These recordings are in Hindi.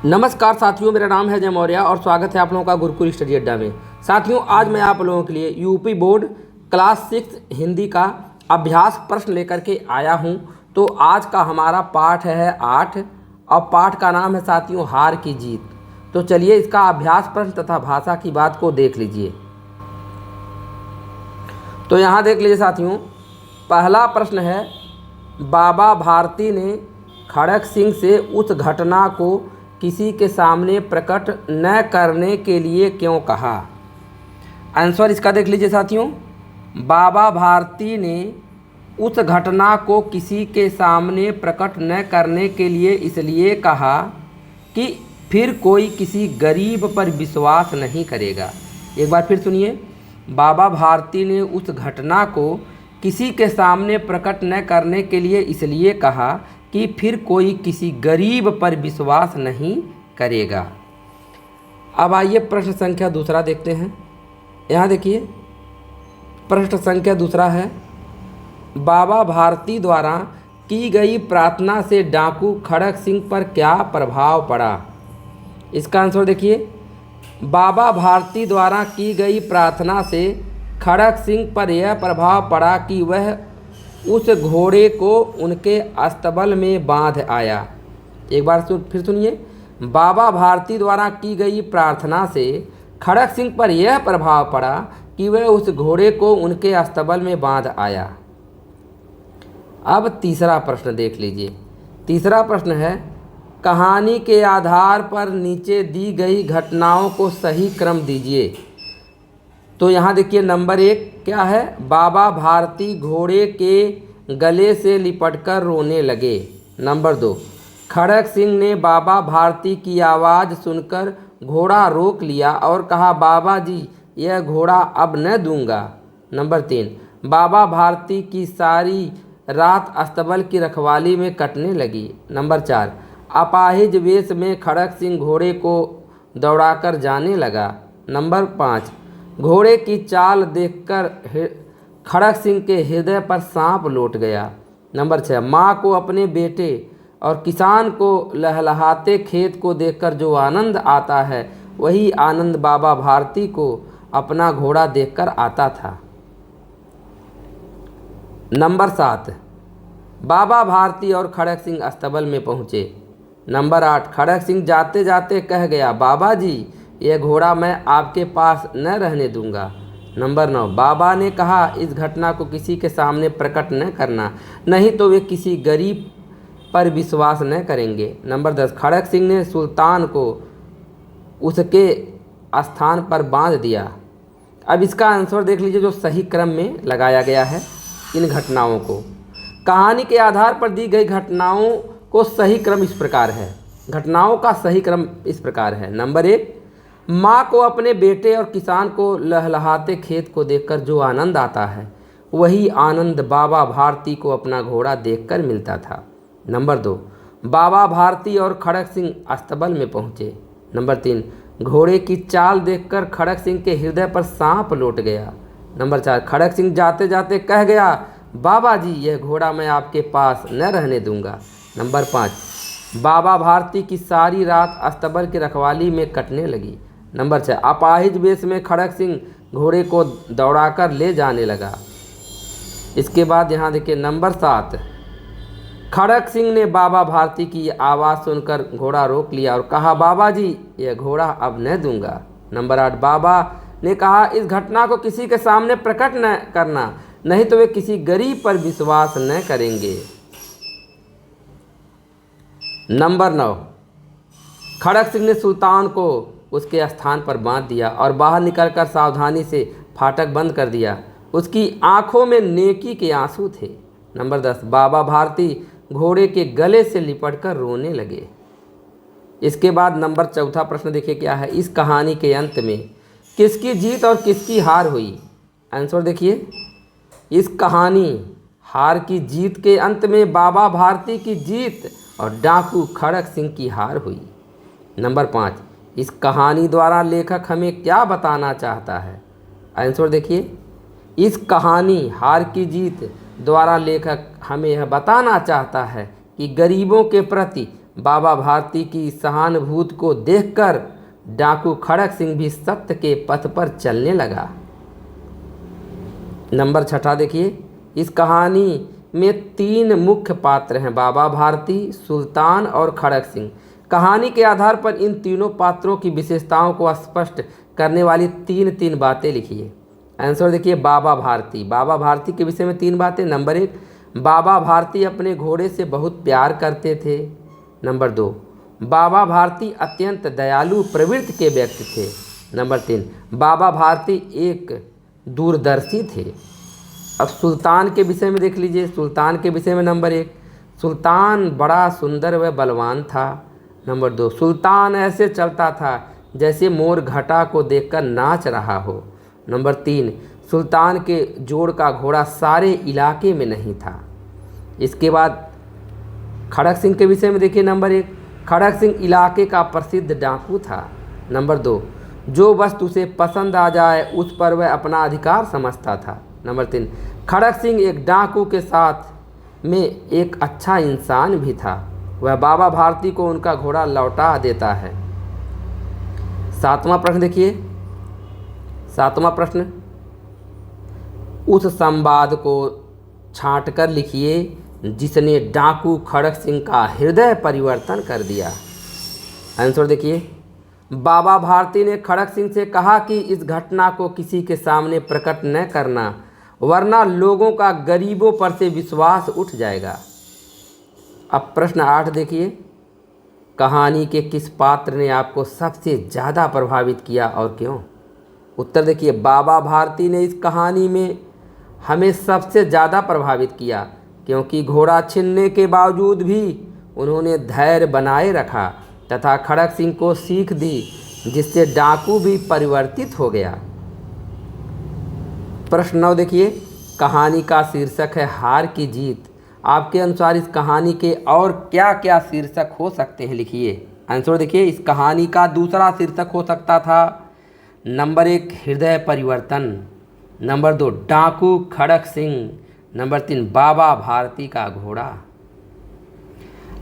नमस्कार साथियों, मेरा नाम है जय मौर्य और स्वागत है आप लोगों का गुरुकुल स्टडी अड्डा में। साथियों, आज मैं आप लोगों के लिए यूपी बोर्ड क्लास 6 हिंदी का अभ्यास प्रश्न लेकर के आया हूं। तो आज का हमारा पाठ है 8 और पाठ का नाम है साथियों हार की जीत। तो चलिए इसका अभ्यास प्रश्न तथा भाषा की बात को देख लीजिए। तो यहाँ देख लीजिए साथियों, पहला प्रश्न है, बाबा भारती ने खड़ग सिंह से उस घटना को किसी के सामने प्रकट न करने के लिए क्यों कहा। आंसर इसका देख लीजिए साथियों, बाबा भारती ने उस घटना को किसी के सामने प्रकट न करने के लिए इसलिए कहा कि फिर कोई किसी गरीब पर विश्वास नहीं करेगा। एक बार फिर सुनिए, बाबा भारती ने उस घटना को किसी के सामने प्रकट न करने के लिए इसलिए कहा कि फिर कोई किसी गरीब पर विश्वास नहीं करेगा। अब आइए प्रश्न संख्या दूसरा देखते हैं। यहाँ देखिए, प्रश्न संख्या दूसरा है, बाबा भारती द्वारा की गई प्रार्थना से डाकू खड़ग सिंह पर क्या प्रभाव पड़ा। इसका आंसर देखिए, बाबा भारती द्वारा की गई प्रार्थना से खड़ग सिंह पर यह प्रभाव पड़ा कि वह उस घोड़े को उनके अस्तबल में बांध आया। एक बार फिर सुनिए, बाबा भारती द्वारा की गई प्रार्थना से खड़ग सिंह पर यह प्रभाव पड़ा कि वह उस घोड़े को उनके अस्तबल में बांध आया। अब तीसरा प्रश्न देख लीजिए। तीसरा प्रश्न है, कहानी के आधार पर नीचे दी गई घटनाओं को सही क्रम दीजिए। तो यहाँ देखिए, नंबर 1 क्या है, बाबा भारती घोड़े के गले से लिपटकर रोने लगे। नंबर 2, खड़ग सिंह ने बाबा भारती की आवाज़ सुनकर घोड़ा रोक लिया और कहा, बाबा जी यह घोड़ा अब न दूंगा। नंबर 3, बाबा भारती की सारी रात अस्तबल की रखवाली में कटने लगी। नंबर 4, अपाहिज वेश में खड़ग सिंह घोड़े को दौड़ाकर जाने लगा। नंबर 5, घोड़े की चाल देखकर खड़ग सिंह के हृदय पर सांप लौट गया। नंबर 6, माँ को अपने बेटे और किसान को लहलहाते खेत को देखकर जो आनंद आता है वही आनंद बाबा भारती को अपना घोड़ा देखकर आता था। नंबर 7, बाबा भारती और खड़ग सिंह अस्तबल में पहुँचे। नंबर 8, खड़ग सिंह जाते जाते कह गया, बाबा जी यह घोड़ा मैं आपके पास न रहने दूंगा। नंबर 9, बाबा ने कहा इस घटना को किसी के सामने प्रकट न करना, नहीं तो वे किसी गरीब पर विश्वास न करेंगे। नंबर 10, खड़ग सिंह ने सुल्तान को उसके स्थान पर बांध दिया। अब इसका आंसर देख लीजिए जो सही क्रम में लगाया गया है इन घटनाओं को। कहानी के आधार पर दी गई घटनाओं को सही क्रम इस प्रकार है। घटनाओं का सही क्रम इस प्रकार है। नंबर 1, माँ को अपने बेटे और किसान को लहलहाते खेत को देखकर जो आनंद आता है वही आनंद बाबा भारती को अपना घोड़ा देखकर मिलता था। नंबर 2, बाबा भारती और खड़ग सिंह अस्तबल में पहुँचे। नंबर 3, घोड़े की चाल देखकर खड़ग सिंह के हृदय पर सांप लौट गया। नंबर 4, खड़ग सिंह जाते जाते कह गया, बाबा जी यह घोड़ा मैं आपके पास न रहने दूंगा। नंबर 5, बाबा भारती की सारी रात अस्तबल की रखवाली में कटने लगी। नंबर 6, अपाहिज वेश में खड़ग सिंह घोड़े को दौड़ाकर ले जाने लगा। इसके बाद यहाँ देखिए, नंबर 7, खड़ग सिंह ने बाबा भारती की आवाज़ सुनकर घोड़ा रोक लिया और कहा, बाबा जी यह घोड़ा अब न दूंगा। नंबर 8, बाबा ने कहा इस घटना को किसी के सामने प्रकट न करना, नहीं तो वे किसी गरीब पर विश्वास न करेंगे। नंबर 9, खड़ग सिंह ने सुल्तान को उसके स्थान पर बांध दिया और बाहर निकलकर सावधानी से फाटक बंद कर दिया। उसकी आंखों में नेकी के आंसू थे। नंबर 10, बाबा भारती घोड़े के गले से लिपटकर रोने लगे। इसके बाद नंबर 4 प्रश्न देखिए क्या है, इस कहानी के अंत में किसकी जीत और किसकी हार हुई। आंसर देखिए, इस कहानी हार की जीत के अंत में बाबा भारती की जीत और डाकू खड़ग सिंह की हार हुई। नंबर 5, इस कहानी द्वारा लेखक हमें क्या बताना चाहता है। आंसर देखिए, इस कहानी हार की जीत द्वारा लेखक हमें यह बताना चाहता है कि गरीबों के प्रति बाबा भारती की सहानुभूति को देखकर डाकू खड़क सिंह भी सत्य के पथ पर चलने लगा। नंबर 6 देखिए, इस कहानी में 3 मुख्य पात्र हैं, बाबा भारती, सुल्तान और खड़क सिंह। कहानी के आधार पर इन तीनों पात्रों की विशेषताओं को स्पष्ट करने वाली 3 बातें लिखिए। आंसर देखिए, बाबा भारती। बाबा भारती के विषय में 3 बातें। नंबर 1, बाबा भारती अपने घोड़े से बहुत प्यार करते थे। नंबर 2, बाबा भारती अत्यंत दयालु प्रवृत्ति के व्यक्ति थे। नंबर 3, बाबा भारती एक दूरदर्शी थे। अब सुल्तान के विषय में देख लीजिए। सुल्तान के विषय में नंबर 1, सुल्तान बड़ा सुंदर व बलवान था। नंबर 2, सुल्तान ऐसे चलता था जैसे मोर घटा को देखकर नाच रहा हो। नंबर 3, सुल्तान के जोड़ का घोड़ा सारे इलाके में नहीं था। इसके बाद खड़क सिंह के विषय में देखिए। नंबर 1, खड़क सिंह इलाके का प्रसिद्ध डाकू था। नंबर 2, जो वस्तु उसे पसंद आ जाए उस पर वह अपना अधिकार समझता था। नंबर 3, खड़क सिंह एक डाकू के साथ में एक अच्छा इंसान भी था। वह बाबा भारती को उनका घोड़ा लौटा देता है। 7वां प्रश्न देखिए। 7वां प्रश्न, उस संवाद को छांट कर लिखिए जिसने डाकू खड़क सिंह का हृदय परिवर्तन कर दिया। आंसर देखिए, बाबा भारती ने खड़क सिंह से कहा कि इस घटना को किसी के सामने प्रकट न करना, वरना लोगों का गरीबों पर से विश्वास उठ जाएगा। अब प्रश्न 8 देखिए, कहानी के किस पात्र ने आपको सबसे ज़्यादा प्रभावित किया और क्यों? उत्तर देखिए, बाबा भारती ने इस कहानी में हमें सबसे ज़्यादा प्रभावित किया क्योंकि घोड़ा छीनने के बावजूद भी उन्होंने धैर्य बनाए रखा तथा खड़क सिंह को सीख दी, जिससे डाकू भी परिवर्तित हो गया। प्रश्न 9 देखिए, कहानी का शीर्षक है हार की जीत। आपके अनुसार इस कहानी के और क्या क्या शीर्षक हो सकते हैं, लिखिए। आंसर देखिए, इस कहानी का दूसरा शीर्षक हो सकता था नंबर 1, हृदय परिवर्तन। नंबर 2, डाकू खड़क सिंह। नंबर 3, बाबा भारती का घोड़ा।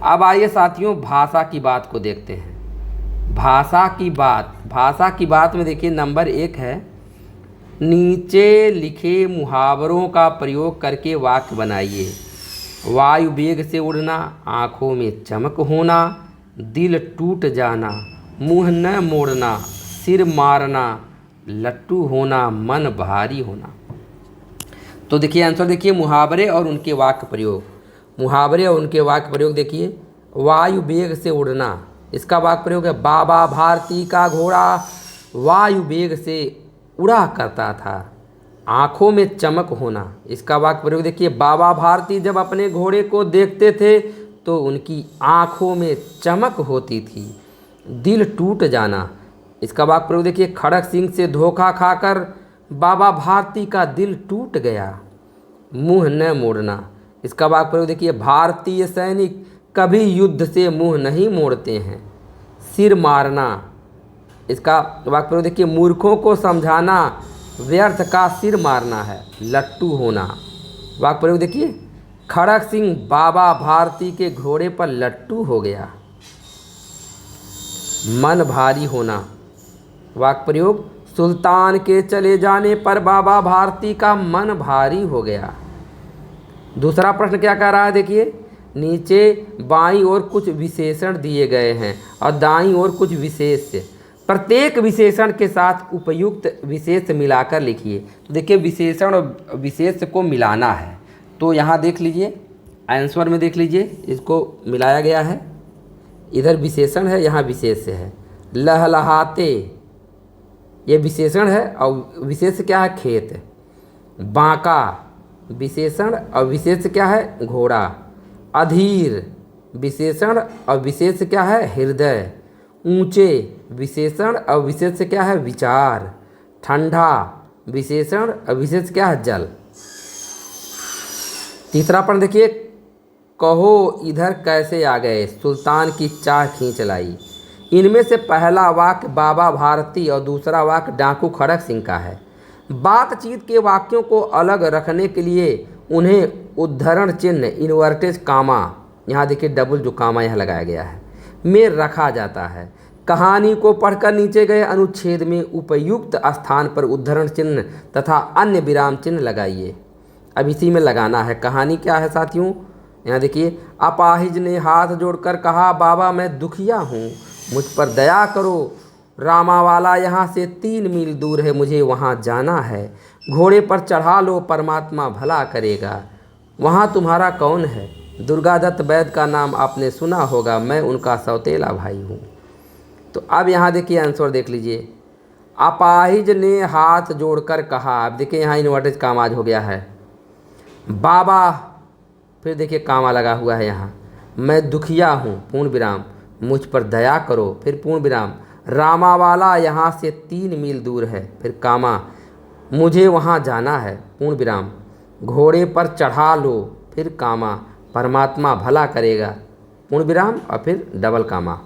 अब आइए साथियों, भाषा की बात को देखते हैं। भाषा की बात में देखिए, नंबर 1 है, नीचे लिखे मुहावरों का प्रयोग करके वाक्य बनाइए। वायु वेग से उड़ना, आँखों में चमक होना, दिल टूट जाना, मुंह न मोड़ना, सिर मारना, लट्टू होना, मन भारी होना। तो देखिए आंसर देखिए, मुहावरे और उनके वाक्य प्रयोग। मुहावरे और उनके वाक्य प्रयोग देखिए, वायु वेग से उड़ना, इसका वाक्य प्रयोग है, बाबा भारती का घोड़ा वायु वेग से उड़ा करता था। आँखों में चमक होना, इसका वाक्य प्रयोग देखिए, बाबा भारती जब अपने घोड़े को देखते थे तो उनकी आँखों में चमक होती थी। दिल टूट जाना, इसका वाक्य प्रयोग देखिए, खड़क सिंह से धोखा खाकर बाबा भारती का दिल टूट गया। मुंह न मोड़ना, इसका वाक्य प्रयोग देखिए, भारतीय सैनिक कभी युद्ध से मुंह नहीं मोड़ते हैं। सिर मारना, इसका वाक्य प्रयोग देखिए, मूर्खों को समझाना व्यर्थ का सिर मारना है। लट्टू होना, वाक्य प्रयोग देखिए, खड़क सिंह बाबा भारती के घोड़े पर लट्टू हो गया। मन भारी होना, वाक्य प्रयोग, सुल्तान के चले जाने पर बाबा भारती का मन भारी हो गया। दूसरा प्रश्न क्या कह रहा है देखिए, नीचे बाईं ओर कुछ विशेषण दिए गए हैं और दाईं ओर कुछ विशेष। प्रत्येक विशेषण के साथ उपयुक्त विशेष मिलाकर लिखिए। तो देखिए, विशेषण और विशेष को मिलाना है, तो यहाँ देख लीजिए, आंसर में देख लीजिए, इसको मिलाया गया है। इधर विशेषण है, यहाँ विशेष है। लहलहाते, ये विशेषण है और विशेष क्या है, खेत। बांका विशेषण और विशेष क्या है, घोड़ा। अधीर विशेषण और विशेष क्या है, हृदय। ऊंचे विशेषण और विशेष क्या है, विचार। ठंडा विशेषण और विशेष क्या है, जल। तीसरा प्रश्न देखिए, कहो इधर कैसे आ गए, सुल्तान की चाह खींच लाई। इनमें से पहला वाक्य बाबा भारती और दूसरा वाक्य डाकू खड़क सिंह का है। बातचीत के वाक्यों को अलग रखने के लिए उन्हें उद्धरण चिन्ह इन्वर्टेड कामा, यहाँ देखिए डबल जो कामा यहाँ लगाया गया है, में रखा जाता है। कहानी को पढ़कर नीचे गए अनुच्छेद में उपयुक्त स्थान पर उद्धरण चिन्ह तथा अन्य विराम चिन्ह लगाइए। अब इसी में लगाना है। कहानी क्या है साथियों, यहाँ देखिए, अपाहिज ने हाथ जोड़कर कहा, बाबा मैं दुखिया हूँ, मुझ पर दया करो। रामावाला यहाँ से 3 मील दूर है, मुझे वहाँ जाना है। घोड़े पर चढ़ा लो, परमात्मा भला करेगा। वहाँ तुम्हारा कौन है? दुर्गादत्त वैद्य का नाम आपने सुना होगा, मैं उनका सौतेला भाई हूँ। तो अब यहाँ देखिए आंसर देख लीजिए। अपाहिज ने हाथ जोड़कर कहा, अब देखिए यहाँ इन्वर्टेड कामा हो गया है। बाबा, फिर देखिए कामा लगा हुआ है यहाँ, मैं दुखिया हूँ, पूर्ण विराम, मुझ पर दया करो, फिर पूर्ण विराम, रामावाला यहाँ से 3 मील दूर है, फिर कामा, मुझे वहाँ जाना है, पूर्ण विराम, घोड़े पर चढ़ा लो, फिर कामा, परमात्मा भला करेगा, पूर्ण विराम, और फिर डबल कामा,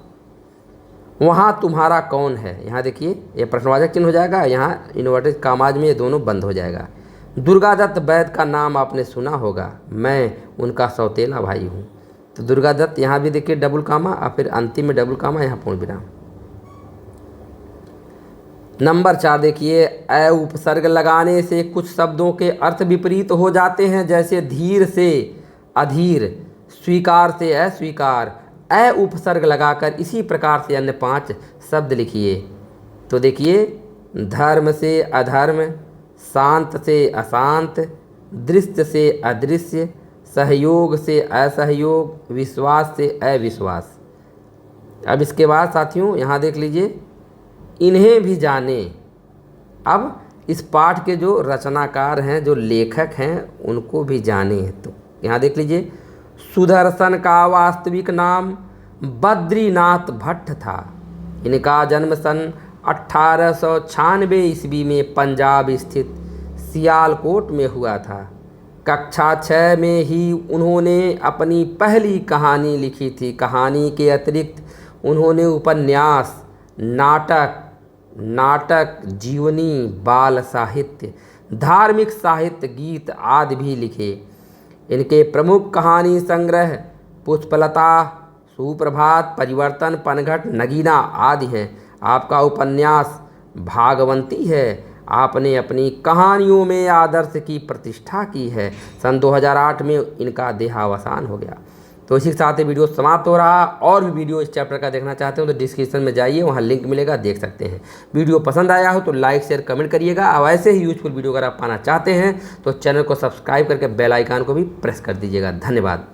वहाँ तुम्हारा कौन है। यहाँ देखिए ये प्रश्नवाचक चिन्ह हो जाएगा, यहाँ इन्वर्टेड कामाज में ये दोनों बंद हो जाएगा। दुर्गादत्त वैद्य का नाम आपने सुना होगा, मैं उनका सौतेला भाई हूँ। तो दुर्गादत्त यहाँ भी देखिए डबल कामा, और फिर अंतिम में डबल कामा, यहाँ पूर्ण विराम। नंबर 4 देखिए, अ उपसर्ग लगाने से कुछ शब्दों के अर्थ विपरीत हो जाते हैं, जैसे धीर से अधीर, स्वीकार से अस्वीकार। अ उपसर्ग लगाकर इसी प्रकार से अन्य 5 शब्द लिखिए। तो देखिए, धर्म से अधर्म, शांत से अशांत, दृश्य से अदृश्य, सहयोग से असहयोग, विश्वास से अविश्वास। अब इसके बाद साथियों यहाँ देख लीजिए, इन्हें भी जाने। अब इस पाठ के जो रचनाकार हैं, जो लेखक हैं, उनको भी जाने। तो यहाँ देख लीजिए, सुदर्शन का वास्तविक नाम बद्रीनाथ भट्ट था। इनका जन्म सन 1896 ईस्वी में पंजाब स्थित सियालकोट में हुआ था। कक्षा 6 में ही उन्होंने अपनी पहली कहानी लिखी थी। कहानी के अतिरिक्त उन्होंने उपन्यास, नाटक, जीवनी, बाल साहित्य, धार्मिक साहित्य, गीत आदि भी लिखे। इनके प्रमुख कहानी संग्रह पुष्पलता, सुप्रभात, परिवर्तन, पनघट, नगीना आदि हैं। आपका उपन्यास भागवंती है। आपने अपनी कहानियों में आदर्श की प्रतिष्ठा की है। सन 2008 में इनका देहावसान हो गया। तो इसी के साथ ये वीडियो समाप्त हो रहा। और भी वीडियो इस चैप्टर का देखना चाहते हो तो डिस्क्रिप्शन में जाइए, वहाँ लिंक मिलेगा, देख सकते हैं। वीडियो पसंद आया हो तो लाइक शेयर कमेंट करिएगा। और ऐसे ही यूजफुल वीडियो अगर आप पाना चाहते हैं तो चैनल को सब्सक्राइब करके बेल आइकन को भी प्रेस कर दीजिएगा। धन्यवाद।